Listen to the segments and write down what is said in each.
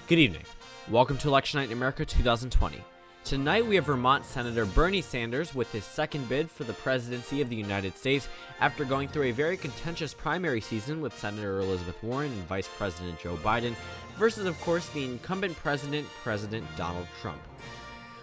Good evening. Welcome to Election Night in America 2020. Tonight we have Vermont Senator Bernie Sanders with his second bid for the presidency of the United States after going through a very contentious primary season with Senator Elizabeth Warren and Vice President Joe Biden versus, of course, the incumbent president, President Donald Trump.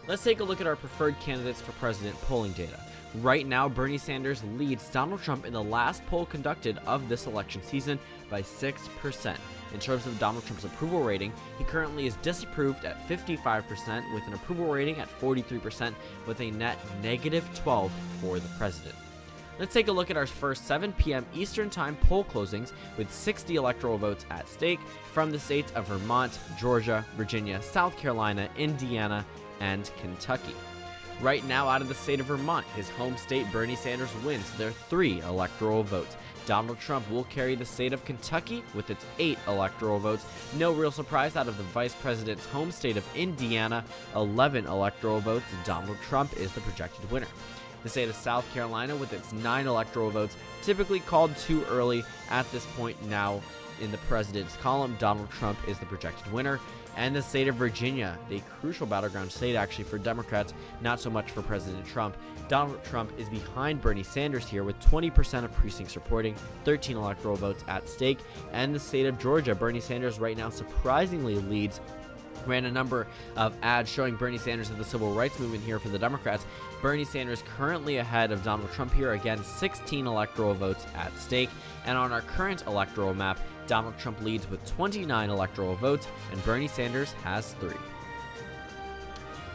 Let's take a look at our preferred candidates for president polling data. Right now, Bernie Sanders leads Donald Trump in the last poll conducted of this election season by 6%. In terms of Donald Trump's approval rating, he currently is disapproved at 55% with an approval rating at 43% with a net -12 for the president. Let's take a look at our first 7 p.m. Eastern Time poll closings with 60 electoral votes at stake from the states of Vermont, Georgia, Virginia, South Carolina, Indiana, and Kentucky. Right now, out of the state of Vermont, his home state, Bernie Sanders wins their 3 electoral votes. Donald Trump will carry the state of Kentucky with its 8 electoral votes. No real surprise out of the vice president's home state of Indiana, 11 electoral votes. Donald Trump is the projected winner. The state of South Carolina with its 9 electoral votes, typically called too early at this point now in the president's column. Donald Trump is the projected winner. And the state of Virginia, the crucial battleground state actually for Democrats, not so much for President Trump. Donald Trump is behind Bernie Sanders here with 20% of precincts reporting, 13 electoral votes at stake. And the state of Georgia, Bernie Sanders right now surprisingly leads. Ran a number of ads showing Bernie Sanders and the civil rights movement here for the Democrats. Bernie Sanders currently ahead of Donald Trump here, again 16 electoral votes at stake. And on our current electoral map, Donald Trump leads with 29 electoral votes and Bernie Sanders has 3.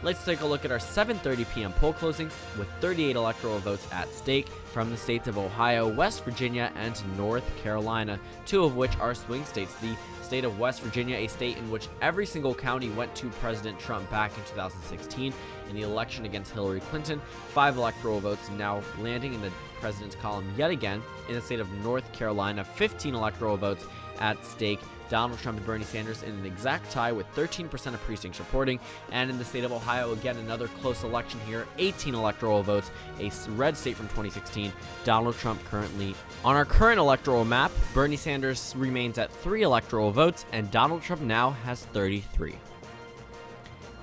Let's take a look at our 7:30 p.m. poll closings with 38 electoral votes at stake from the states of Ohio, West Virginia, and North Carolina, 2 of which are swing states. The state of West Virginia, a state in which every single county went to President Trump back in 2016 in the election against Hillary Clinton. 5 electoral votes now landing in the president's column yet again. In the state of North Carolina, 15 electoral votes at stake. Donald Trump and Bernie Sanders in an exact tie with 13% of precincts reporting. And in the state of Ohio, again, another close election here, 18 electoral votes, a red state from 2016. Donald Trump currently on our current electoral map. Bernie Sanders remains at 3 electoral votes, and Donald Trump now has 33.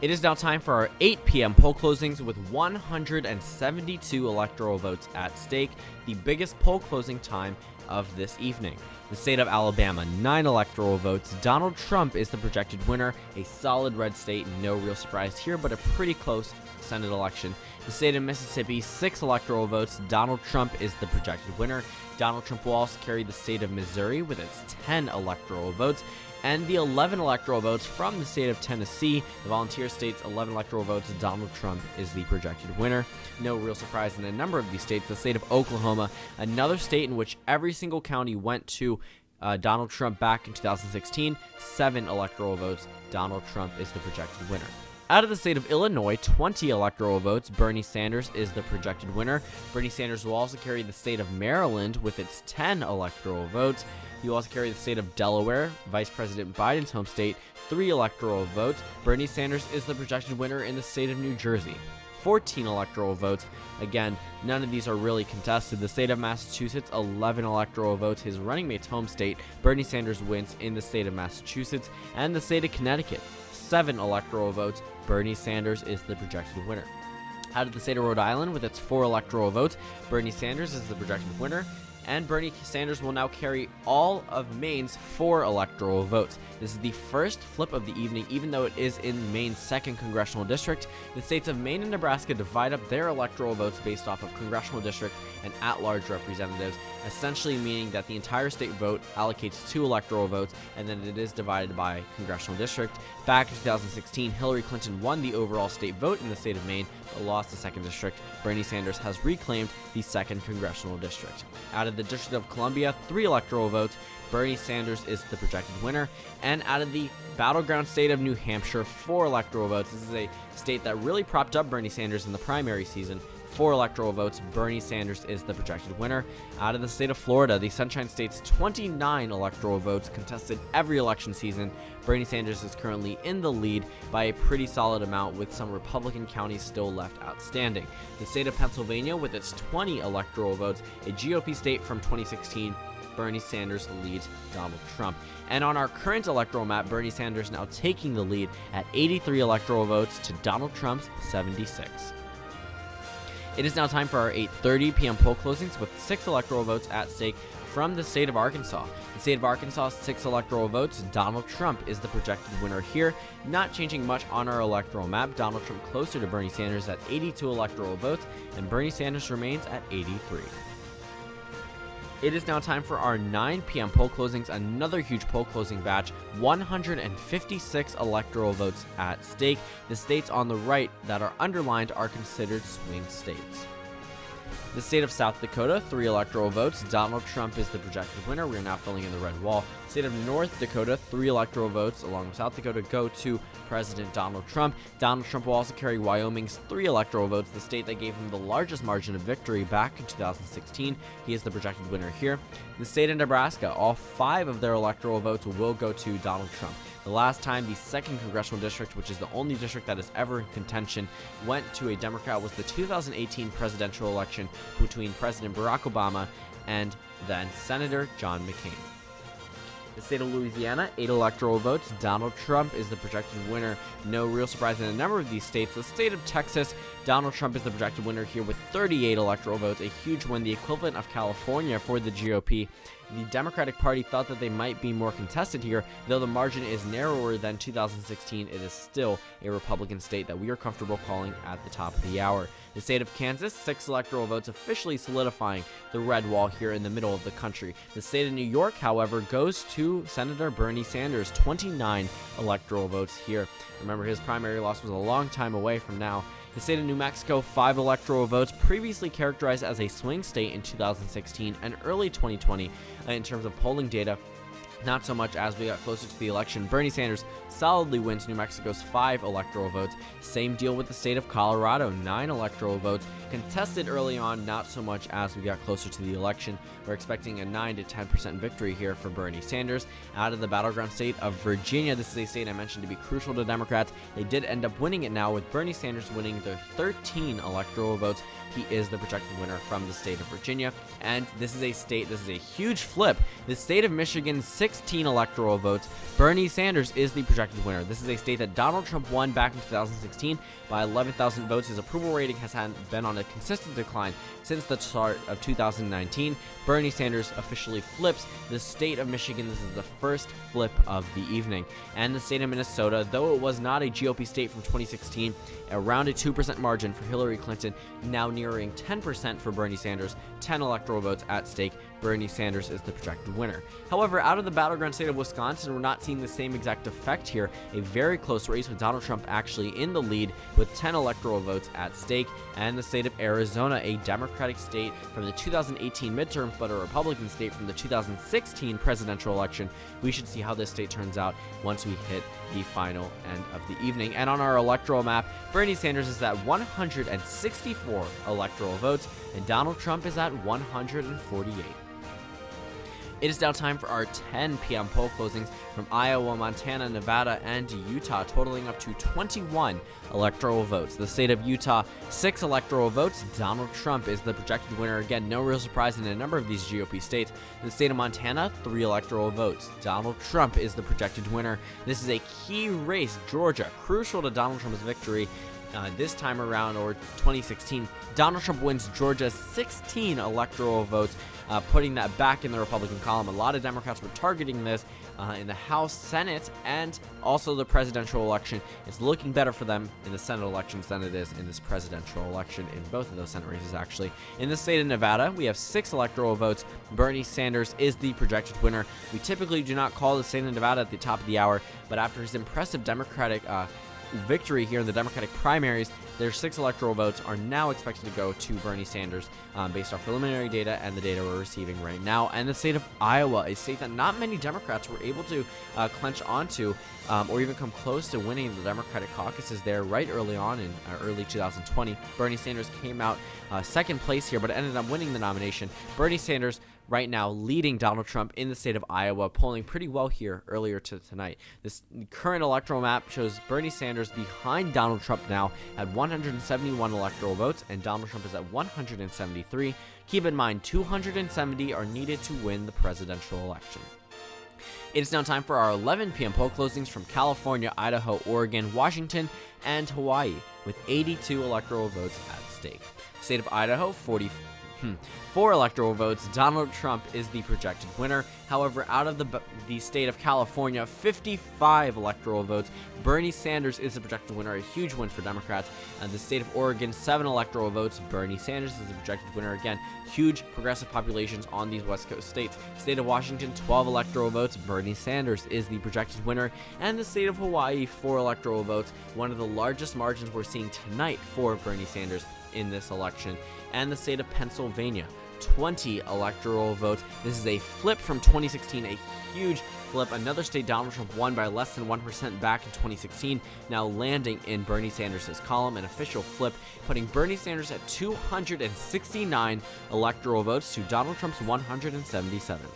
It is now time for our 8 p.m. poll closings with 172 electoral votes at stake, the biggest poll closing time of this evening. The state of Alabama, 9 electoral votes. Donald Trump is the projected winner, a solid red state, no real surprise here, but a pretty close Senate election. The state of Mississippi, 6 electoral votes. Donald Trump is the projected winner. Donald Trump will also carry the state of Missouri with its 10 electoral votes. And the 11 electoral votes from the state of Tennessee, the volunteer state's 11 electoral votes, Donald Trump is the projected winner. No real surprise in a number of these states. The state of Oklahoma, another state in which every single county went to Donald Trump back in 2016, 7 electoral votes. Donald Trump is the projected winner. Out of the state of Illinois, 20 electoral votes. Bernie Sanders is the projected winner. Bernie Sanders will also carry the state of Maryland with its 10 electoral votes. He will also carry the state of Delaware, Vice President Biden's home state, 3 electoral votes. Bernie Sanders is the projected winner in the state of New Jersey. 14 electoral votes. Again, none of these are really contested. The state of Massachusetts, 11 electoral votes. His running mate's home state, Bernie Sanders wins in the state of Massachusetts. And the state of Connecticut, 7 electoral votes. Bernie Sanders is the projected winner. Out of the state of Rhode Island, with its 4 electoral votes, Bernie Sanders is the projected winner. And Bernie Sanders will now carry all of Maine's 4 electoral votes. This is the first flip of the evening, even though it is in Maine's 2nd congressional district. The states of Maine and Nebraska divide up their electoral votes based off of congressional district and at-large representatives, essentially meaning that the entire state vote allocates 2 electoral votes, and then it is divided by congressional district. Back in 2016, Hillary Clinton won the overall state vote in the state of Maine, but lost the 2nd district. Bernie Sanders has reclaimed the 2nd congressional district. Out of the District of Columbia, 3 electoral votes. Bernie Sanders is the projected winner. And out of the battleground state of New Hampshire, 4 electoral votes. This is a state that really propped up Bernie Sanders in the primary season. 4 electoral votes. Bernie Sanders is the projected winner. Out of the state of Florida, the Sunshine State's 29 electoral votes contested every election season. Bernie Sanders is currently in the lead by a pretty solid amount, with some Republican counties still left outstanding. The state of Pennsylvania, with its 20 electoral votes, a GOP state from 2016, Bernie Sanders leads Donald Trump. And on our current electoral map, Bernie Sanders now taking the lead at 83 electoral votes to Donald Trump's 76. It is now time for our 8:30 p.m. poll closings with 6 electoral votes at stake from the state of Arkansas. The state of Arkansas, 6 electoral votes. Donald Trump is the projected winner here. Not changing much on our electoral map. Donald Trump closer to Bernie Sanders at 82 electoral votes, and Bernie Sanders remains at 83. It is now time for our 9 p.m. poll closings, another huge poll closing batch, 156 electoral votes at stake. The states on the right that are underlined are considered swing states. The state of South Dakota, 3 electoral votes. Donald Trump is the projected winner. We are now filling in the red wall. State of North Dakota, 3 electoral votes along with South Dakota go to President Donald Trump. Donald Trump will also carry Wyoming's 3 electoral votes, the state that gave him the largest margin of victory back in 2016. He is the projected winner here. The state of Nebraska, all 5 of their electoral votes will go to Donald Trump. The last time the 2nd congressional district, which is the only district that is ever in contention, went to a Democrat was the 2018 presidential election between President Barack Obama and then Senator John McCain. The state of Louisiana, 8 electoral votes. Donald Trump is the projected winner. No real surprise in a number of these states. The state of Texas, Donald Trump is the projected winner here with 38 electoral votes, a huge win, the equivalent of California for the GOP. The Democratic Party thought that they might be more contested here, though the margin is narrower than 2016. It is still a Republican state that we are comfortable calling at the top of the hour. The state of Kansas, 6 electoral votes, officially solidifying the red wall here in the middle of the country. The state of New York, however, goes to Senator Bernie Sanders, 29 electoral votes here. Remember, his primary loss was a long time away from now. The state of New Mexico, 5 electoral votes, previously characterized as a swing state in 2016 and early 2020 in terms of polling data. Not so much as we got closer to the election. Bernie Sanders solidly wins New Mexico's 5 electoral votes. Same deal with the state of Colorado, 9 electoral votes. Contested early on, not so much as we got closer to the election. We're expecting a 9 to 10% victory here for Bernie Sanders. Out of the battleground state of Virginia, this is a state I mentioned to be crucial to Democrats. They did end up winning it now with Bernie Sanders winning their 13 electoral votes. He is the projected winner from the state of Virginia. And this is a huge flip. The state of Michigan, 16 electoral votes. Bernie Sanders is the projected winner. This is a state that Donald Trump won back in 2016 by 11,000 votes. His approval rating has been on a consistent decline since the start of 2019. Bernie Sanders officially flips the state of Michigan. This is the first flip of the evening. And the state of Minnesota, though it was not a GOP state from 2016, around a 2% margin for Hillary Clinton, now nearing 10% for Bernie Sanders, 10 electoral votes at stake. Bernie Sanders is the projected winner. However, out of the battleground state of Wisconsin, we're not seeing the same exact effect here. A very close race with Donald Trump actually in the lead with 10 electoral votes at stake. And the state of Arizona, a Democratic state from the 2018 midterms, but a Republican state from the 2016 presidential election. We should see how this state turns out once we hit the final end of the evening. And on our electoral map, Bernie Sanders is at 164 electoral votes, and Donald Trump is at 148. It is now time for our 10 p.m. poll closings from Iowa, Montana, Nevada, and Utah, totaling up to 21 electoral votes. The state of Utah, 6 electoral votes. Donald Trump is the projected winner. Again, no real surprise in a number of these GOP states. The state of Montana, 3 electoral votes. Donald Trump is the projected winner. This is a key race. Georgia, crucial to Donald Trump's victory. This time around, or 2016, Donald Trump wins Georgia's 16 electoral votes, putting that back in the Republican column. A lot of Democrats were targeting this in the House, Senate, and also the presidential election. It's looking better for them in the Senate elections than it is in this presidential election, in both of those Senate races, actually. In the state of Nevada, we have 6 electoral votes. Bernie Sanders is the projected winner. We typically do not call the state of Nevada at the top of the hour, but after his impressive Democratic victory here in the Democratic primaries, their 6 electoral votes are now expected to go to Bernie Sanders based off preliminary data and the data we're receiving right now. And the state of Iowa, a state that not many Democrats were able to clench onto or even come close to winning the Democratic caucuses there right early on in early 2020. Bernie Sanders came out second place here, but ended up winning the nomination. Bernie Sanders right now leading Donald Trump in the state of Iowa, polling pretty well here earlier tonight. This current electoral map shows Bernie Sanders behind Donald Trump now at 171 electoral votes, and Donald Trump is at 173. Keep in mind, 270 are needed to win the presidential election. It is now time for our 11 p.m. poll closings from California, Idaho, Oregon, Washington, and Hawaii, with 82 electoral votes at stake. State of Idaho, 4 electoral votes. Donald Trump is the projected winner. However, out of the state of California, 55 electoral votes. Bernie Sanders is the projected winner, a huge win for Democrats. The state of Oregon, 7 electoral votes. Bernie Sanders is the projected winner. Again, huge progressive populations on these West Coast states. State of Washington, 12 electoral votes. Bernie Sanders is the projected winner. And the state of Hawaii, 4 electoral votes. One of the largest margins we're seeing tonight for Bernie Sanders in this election. And the state of Pennsylvania, 20 electoral votes. This is a flip from 2016, a huge flip. Another state Donald Trump won by less than 1% back in 2016, now landing in Bernie Sanders' column, an official flip, putting Bernie Sanders at 269 electoral votes to Donald Trump's 177.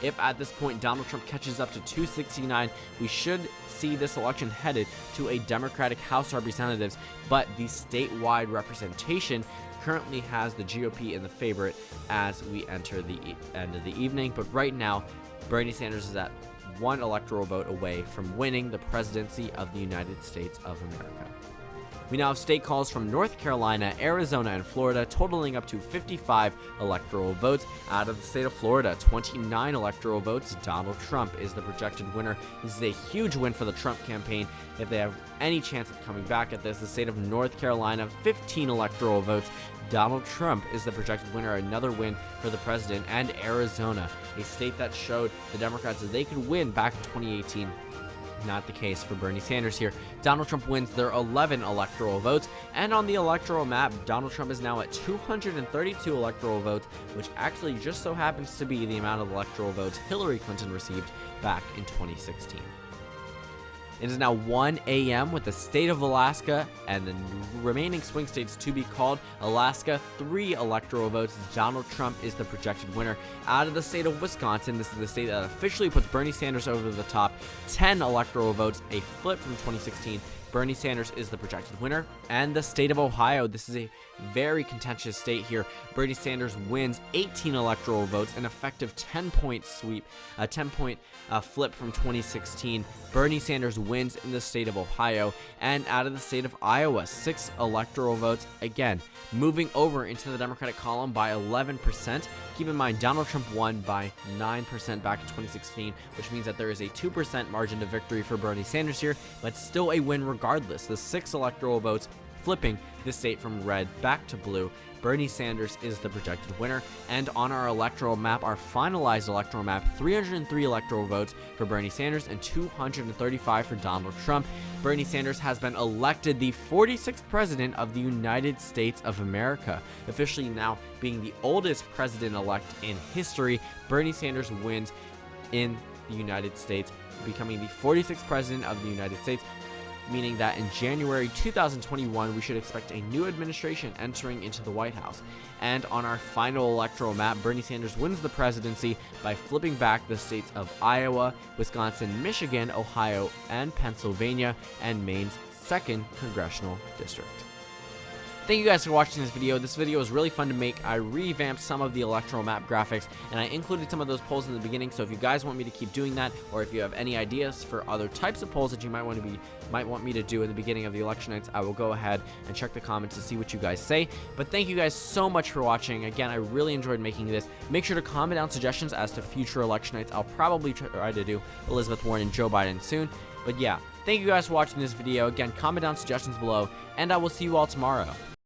If at this point Donald Trump catches up to 269, we should see this election headed to a Democratic House of Representatives, but the statewide representation currently has the GOP in the favorite as we enter the end of the evening. But right now, Bernie Sanders is at 1 electoral vote away from winning the presidency of the United States of America. We now have state calls from North Carolina, Arizona, and Florida, totaling up to 55 electoral votes. Out of the state of Florida, 29 electoral votes. Donald Trump is the projected winner. This is a huge win for the Trump campaign if they have any chance of coming back at this. The state of North Carolina, 15 electoral votes. Donald Trump is the projected winner, another win for the president. And Arizona, a state that showed the Democrats that they could win back in 2018. Not the case for Bernie Sanders here. Donald Trump wins their 11 electoral votes, and on the electoral map, Donald Trump is now at 232 electoral votes, which actually just so happens to be the amount of electoral votes Hillary Clinton received back in 2016. It is now 1 a.m. with the state of Alaska and the remaining swing states to be called. Alaska, 3 electoral votes. Donald Trump is the projected winner. Out of the state of Wisconsin, this is the state that officially puts Bernie Sanders over the top. 10 electoral votes, a flip from 2016. Bernie Sanders is the projected winner. And the state of Ohio, this is a very contentious state here. Bernie Sanders wins 18 electoral votes, an effective 10-point sweep, a 10-point flip from 2016. Bernie Sanders wins in the state of Ohio. And out of the state of Iowa, 6 electoral votes, again, moving over into the Democratic column by 11%. Keep in mind, Donald Trump won by 9% back in 2016, which means that there is a 2% margin of victory for Bernie Sanders here, but still a win regardless. The 6 electoral votes flipping the state from red back to blue. Bernie Sanders is the projected winner. And on our electoral map, our finalized electoral map, 303 electoral votes for Bernie Sanders and 235 for Donald Trump. Bernie Sanders has been elected the 46th president of the United States of America, officially now being the oldest president-elect in history. Bernie Sanders wins in the United States, becoming the 46th president of the United States, meaning that in January 2021, we should expect a new administration entering into the White House. And on our final electoral map, Bernie Sanders wins the presidency by flipping back the states of Iowa, Wisconsin, Michigan, Ohio, and Pennsylvania, and Maine's 2nd congressional district. Thank you guys for watching this video. This video was really fun to make. I revamped some of the electoral map graphics, and I included some of those polls in the beginning. So if you guys want me to keep doing that, or if you have any ideas for other types of polls that you might want me to do at the beginning of the election nights, I will go ahead and check the comments to see what you guys say. But thank you guys so much for watching. Again, I really enjoyed making this. Make sure to comment down suggestions as to future election nights. I'll probably try to do Elizabeth Warren and Joe Biden soon. But yeah, thank you guys for watching this video. Again, comment down suggestions below, and I will see you all tomorrow.